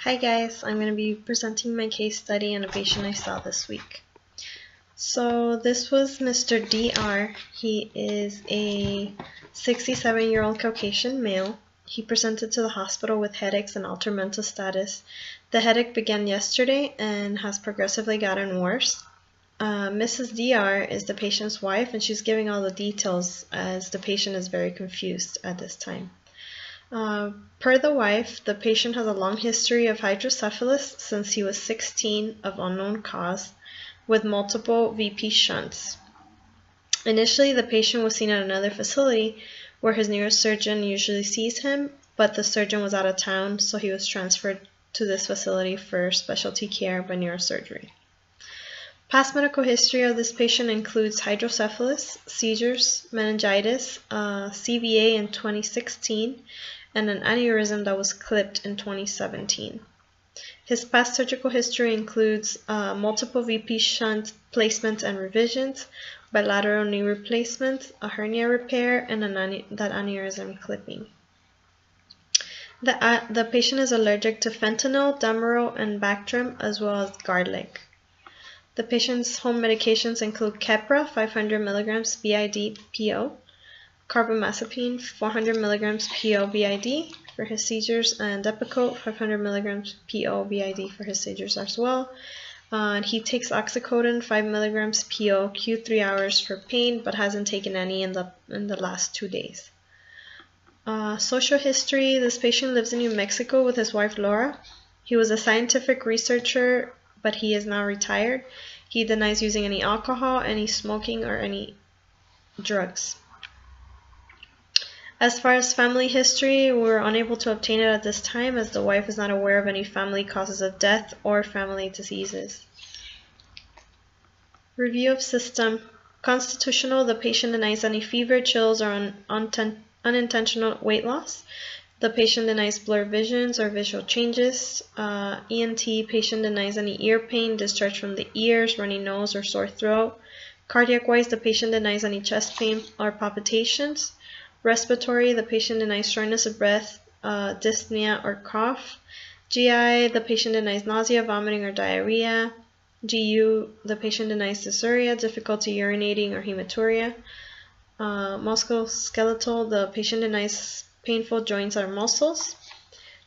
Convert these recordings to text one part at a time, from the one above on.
Hi guys, I'm going to be presenting my case study on a patient I saw this week. So this was Mr. DR. He is a 67-year-old Caucasian male. He presented to the hospital with headaches and altered mental status. The headache began yesterday and has progressively gotten worse. Mrs. DR is the patient's wife, and she's giving all the details as the patient is very confused at this time. Per the wife, the patient has a long history of hydrocephalus since he was 16 of unknown cause with multiple VP shunts. Initially, the patient was seen at another facility where his neurosurgeon usually sees him, but the surgeon was out of town, so he was transferred to this facility for specialty care by neurosurgery. Past medical history of this patient includes hydrocephalus, seizures, meningitis, CVA in 2016, and an aneurysm that was clipped in 2017. His past surgical history includes multiple VP shunt placements and revisions, bilateral knee replacement, a hernia repair, and that aneurysm clipping. The patient is allergic to fentanyl, Demerol, and Bactrim, as well as garlic. The patient's home medications include Keppra 500 mg BID PO, carbamazepine 400 mg PO BID for his seizures, and Depakote 500 mg PO BID for his seizures as well. And he takes oxycodone 5 mg PO Q3 hours for pain, but hasn't taken any in the last 2 days. Social history: this patient lives in New Mexico with his wife Laura. He was a scientific researcher, but he is now retired. He denies using any alcohol, any smoking, or any drugs. As far as family history, we were unable to obtain it at this time as the wife is not aware of any family causes of death or family diseases. Review of system. Constitutional: the patient denies any fever, chills, or unintentional weight loss. The patient denies blurred visions or visual changes. ENT: patient denies any ear pain, discharge from the ears, runny nose, or sore throat. Cardiac-wise, the patient denies any chest pain or palpitations. Respiratory: the patient denies shortness of breath, dyspnea, or cough. GI: the patient denies nausea, vomiting, or diarrhea. GU: the patient denies dysuria, difficulty urinating, or hematuria. Musculoskeletal: the patient denies painful joints or muscles.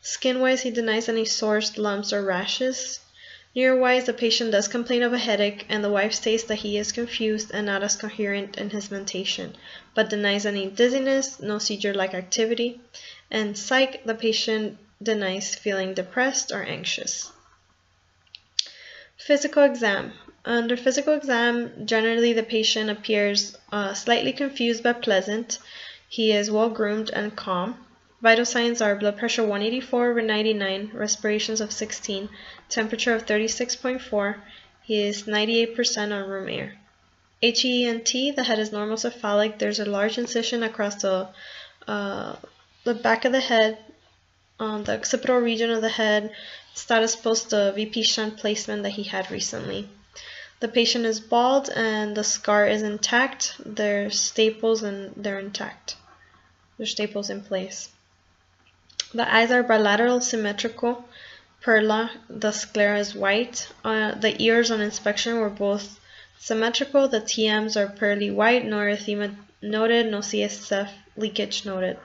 Skin-wise, he denies any sores, lumps, or rashes. Neuro-wise, the patient does complain of a headache, and the wife states that he is confused and not as coherent in his mentation, but denies any dizziness, no seizure-like activity. And psych: the patient denies feeling depressed or anxious. Physical exam. Under physical exam, generally the patient appears slightly confused but pleasant. He is well groomed and calm. Vital signs are blood pressure 184 over 99, respirations of 16, temperature of 36.4. He is 98% on room air. HENT: the head is normal cephalic. There's a large incision across the back of the head, on the occipital region of the head. Status post the VP shunt placement that he had recently. The patient is bald and the scar is intact. There's staples and they're intact. There's staples in place. The eyes are bilateral symmetrical. Perla, the sclera is white. The ears on inspection were both symmetrical. The TMs are pearly white. No erythema noted. No CSF leakage noted.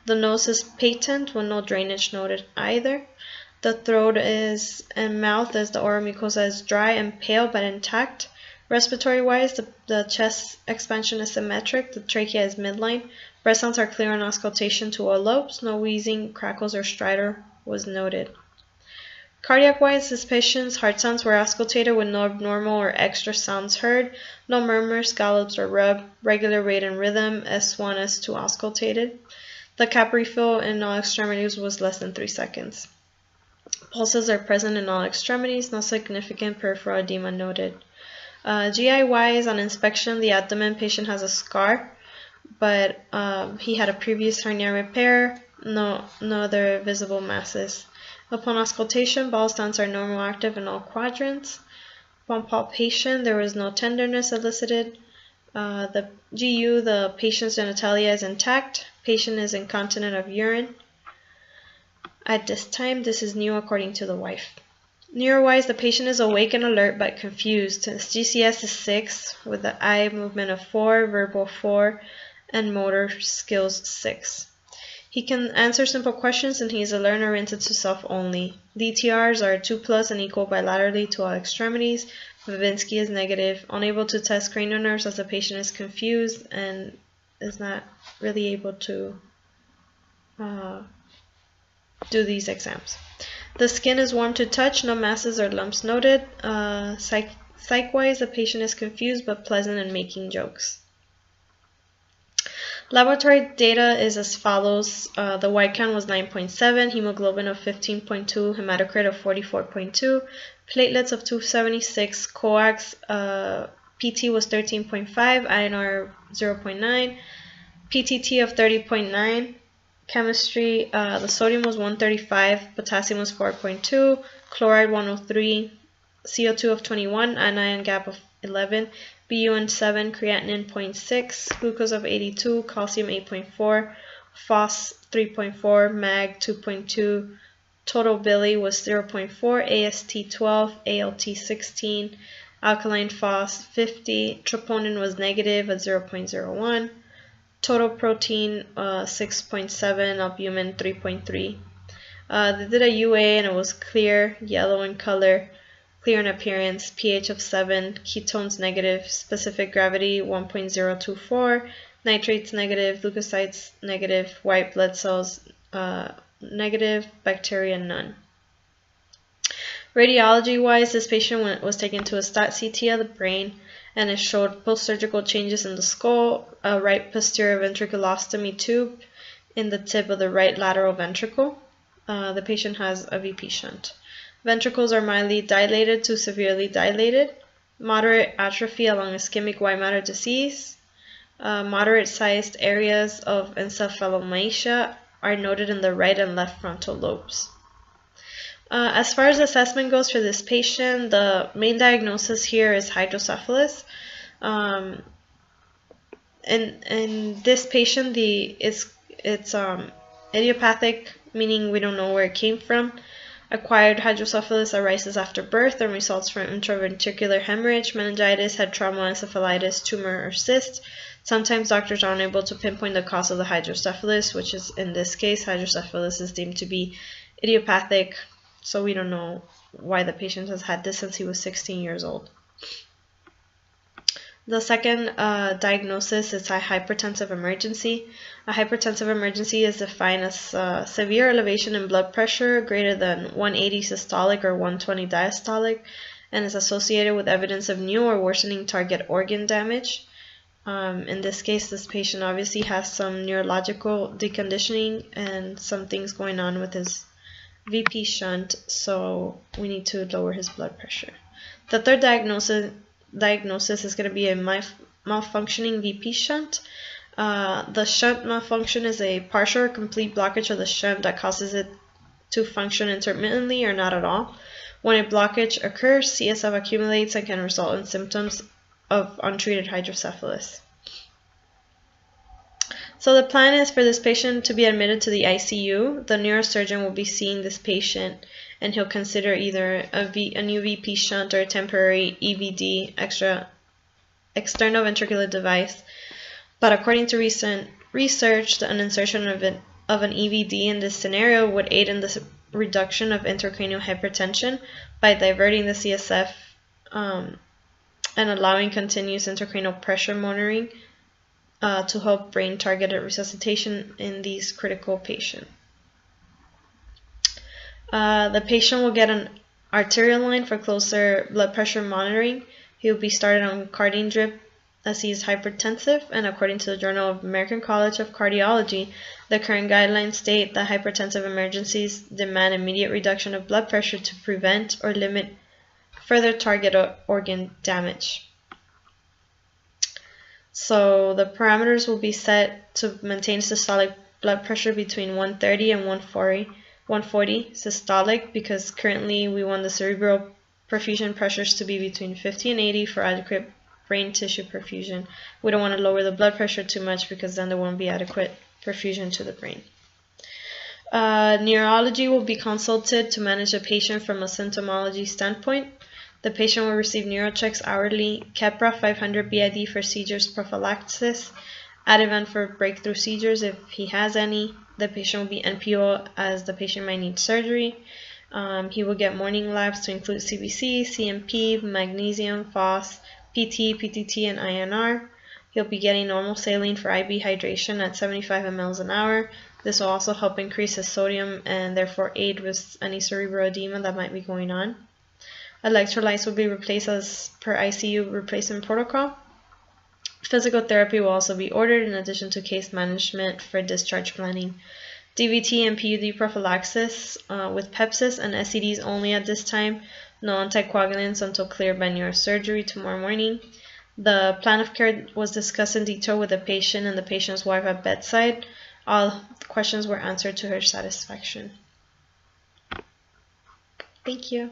The nose is patent with no drainage noted either. The throat and mouth the oral mucosa is dry and pale but intact. Respiratory-wise, the chest expansion is symmetric. The trachea is midline. Breath sounds are clear on auscultation to all lobes. No wheezing, crackles, or stridor was noted. Cardiac-wise, this patient's heart sounds were auscultated with no abnormal or extra sounds heard. No murmurs, gallops, or rub. Regular rate and rhythm, S1, S2 auscultated. The cap refill in all extremities was less than 3 seconds. Pulses are present in all extremities. No significant peripheral edema noted. GI-wise, on inspection, the abdomen patient has a scar, but he had a previous hernia repair. No other visible masses. Upon auscultation, bowel sounds are normal active in all quadrants. Upon palpation, there was no tenderness elicited. The GU, the patient's genitalia is intact. Patient is incontinent of urine. At this time, this is new according to the wife. Neurowise, the patient is awake and alert but confused. His GCS is 6 with the eye movement of 4, verbal 4, and motor skills 6. He can answer simple questions and he is alert and oriented to self only. DTRs are 2+ and equal bilaterally to all extremities. Babinski is negative, unable to test cranial nerves as the patient is confused and is not really able to do these exams. The skin is warm to touch, no masses or lumps noted. Psych-wise, the patient is confused but pleasant and making jokes. Laboratory data is as follows. The white count was 9.7, hemoglobin of 15.2, hematocrit of 44.2, platelets of 276, coax PT was 13.5, INR 0.9, PTT of 30.9, chemistry, the sodium was 135, potassium was 4.2, chloride 103, CO2 of 21, anion gap of 11, BUN 7, creatinine 0.6, glucose of 82, calcium 8.4, phos 3.4, mag 2.2, total bili was 0.4, AST 12, ALT 16, alkaline phos 50, troponin was negative at 0.01, total protein 6.7, albumin 3.3. They did a UA and it was clear, yellow in color, clear in appearance, pH of 7, ketones negative, specific gravity 1.024, nitrates negative, leukocytes negative, white blood cells negative, bacteria none. Radiology-wise, this patient was taken to a stat CT of the brain and it showed post-surgical changes in the skull, a right posterior ventriculostomy tube in the tip of the right lateral ventricle. The patient has a VP shunt. Ventricles are mildly dilated to severely dilated, moderate atrophy along ischemic white matter disease. Moderate-sized areas of encephalomalacia are noted in the right and left frontal lobes. As far as assessment goes for this patient, the main diagnosis here is hydrocephalus. In this patient, it's idiopathic, meaning we don't know where it came from. Acquired hydrocephalus arises after birth and results from intraventricular hemorrhage, meningitis, head trauma, encephalitis, tumor, or cyst. Sometimes doctors are unable to pinpoint the cause of the hydrocephalus, which is in this case, hydrocephalus is deemed to be idiopathic, so we don't know why the patient has had this since he was 16 years old. The second diagnosis is a hypertensive emergency. A hypertensive emergency is defined as severe elevation in blood pressure greater than 180 systolic or 120 diastolic and is associated with evidence of new or worsening target organ damage. In this case, this patient obviously has some neurological deconditioning and some things going on with his VP shunt, so we need to lower his blood pressure. The third diagnosis is going to be a malfunctioning VP shunt. The shunt malfunction is a partial or complete blockage of the shunt that causes it to function intermittently or not at all. When a blockage occurs, CSF accumulates and can result in symptoms of untreated hydrocephalus. So the plan is for this patient to be admitted to the ICU. The neurosurgeon will be seeing this patient and he'll consider either a new VP shunt or a temporary EVD, external ventricular device. But according to recent research, an insertion of an EVD in this scenario would aid in the reduction of intracranial hypertension by diverting the CSF and allowing continuous intracranial pressure monitoring to help brain targeted resuscitation in these critical patients. The patient will get an arterial line for closer blood pressure monitoring. He will be started on Cardine drip as he is hypertensive, and according to the Journal of American College of Cardiology, the current guidelines state that hypertensive emergencies demand immediate reduction of blood pressure to prevent or limit further target organ damage. So the parameters will be set to maintain systolic blood pressure between 130 and 140 systolic, because currently we want the cerebral perfusion pressures to be between 50 and 80 for adequate brain tissue perfusion. We don't want to lower the blood pressure too much because then there won't be adequate perfusion to the brain. Neurology will be consulted to manage the patient from a symptomology standpoint. The patient will receive neurochecks hourly, Keppra 500 BID for seizures prophylaxis, Ativan for breakthrough seizures if he has any. The patient will be NPO as the patient might need surgery. He will get morning labs to include CBC, CMP, magnesium, phos, PT, PTT, and INR. He'll be getting normal saline for IB hydration at 75 mL an hour. This will also help increase his sodium and therefore aid with any cerebral edema that might be going on. Electrolytes will be replaced as per ICU replacement protocol. Physical therapy will also be ordered in addition to case management for discharge planning. DVT and PUD prophylaxis with Pepsis and SCDs only at this time. No anticoagulants until cleared by neurosurgery tomorrow morning. The plan of care was discussed in detail with the patient and the patient's wife at bedside. All questions were answered to her satisfaction. Thank you.